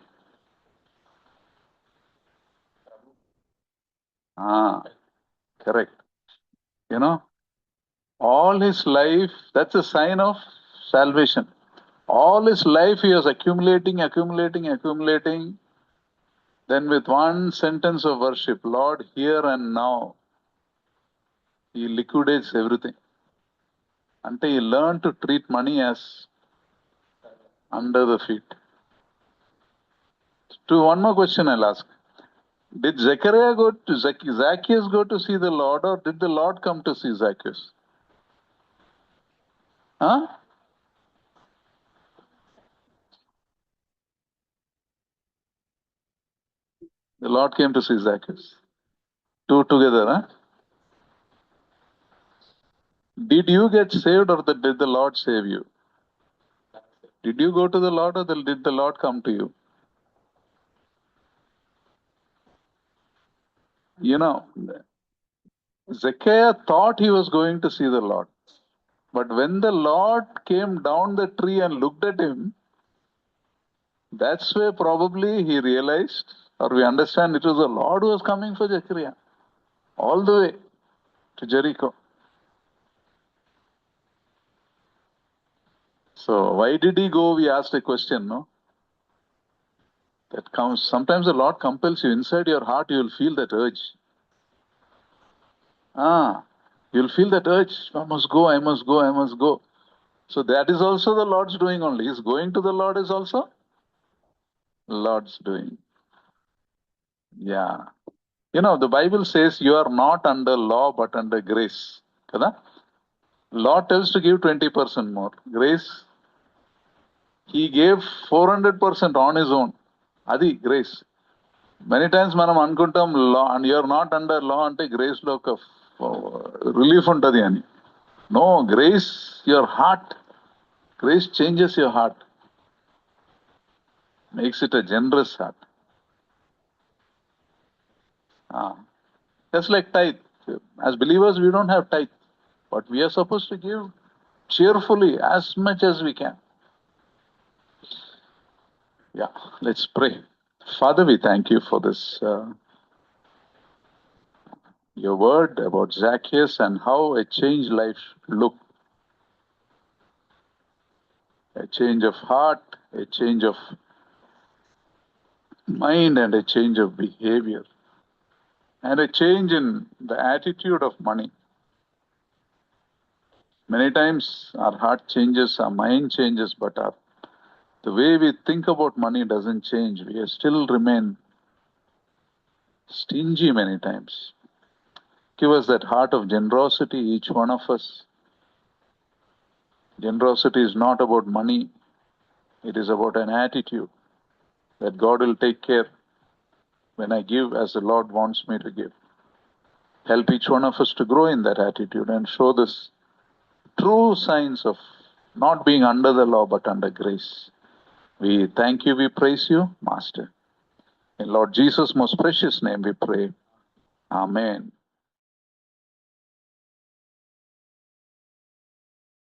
Correct. You know, all his life, that's a sign of salvation. All his life he was accumulating. Then with one sentence of worship, Lord, here and now, he liquidates everything. Until he learned to treat money as under the feet. To one more question I'll ask. Did Zacchaeus go to see the Lord, or did the Lord come to see Zacchaeus? The Lord came to see Zacchaeus. 2 together, Did you get saved, or did the Lord save you? Did you go to the Lord, or did the Lord come to you? You know, Zacchaeus thought he was going to see the Lord. But when the Lord came down the tree and looked at him, that's where probably he realized, or we understand, it was the Lord who was coming for Zacchaeus all the way to Jericho. So why did he go? We asked a question, no? That comes, sometimes the Lord compels you. Inside your heart, you will feel that urge. You'll feel that urge. I must go. So that is also the Lord's doing only. His going to the Lord is also Lord's doing. Yeah. You know, the Bible says you are not under law but under grace. Kada? Law tells to give 20% more. Grace, he gave 400% on his own. Adi grace. Many times మనం అనుకుంటాం law and you are not under law అంటే grace లో ఒక relief ఉంటుంది అని. No, grace, your heart. Grace changes your heart. Makes it a generous heart. Just like tithe. As believers, we don't have tithe. But we are supposed to give cheerfully as much as we can. Yeah, let's pray. Father, we thank you for this, your word about Zacchaeus and how a changed life looked. A change of heart, a change of mind, and a change of behavior. And a change in the attitude of money. Many times our heart changes, our mind changes, but the way we think about money doesn't change. We still remain stingy many times. Give us that heart of generosity, each one of us. Generosity is not about money. It is about an attitude that God will take care when I give as the Lord wants me to give. Help each one of us to grow in that attitude and show this true signs of not being under the law but under grace. We thank you, we praise you, Master. In Lord Jesus' most precious name we pray. Amen.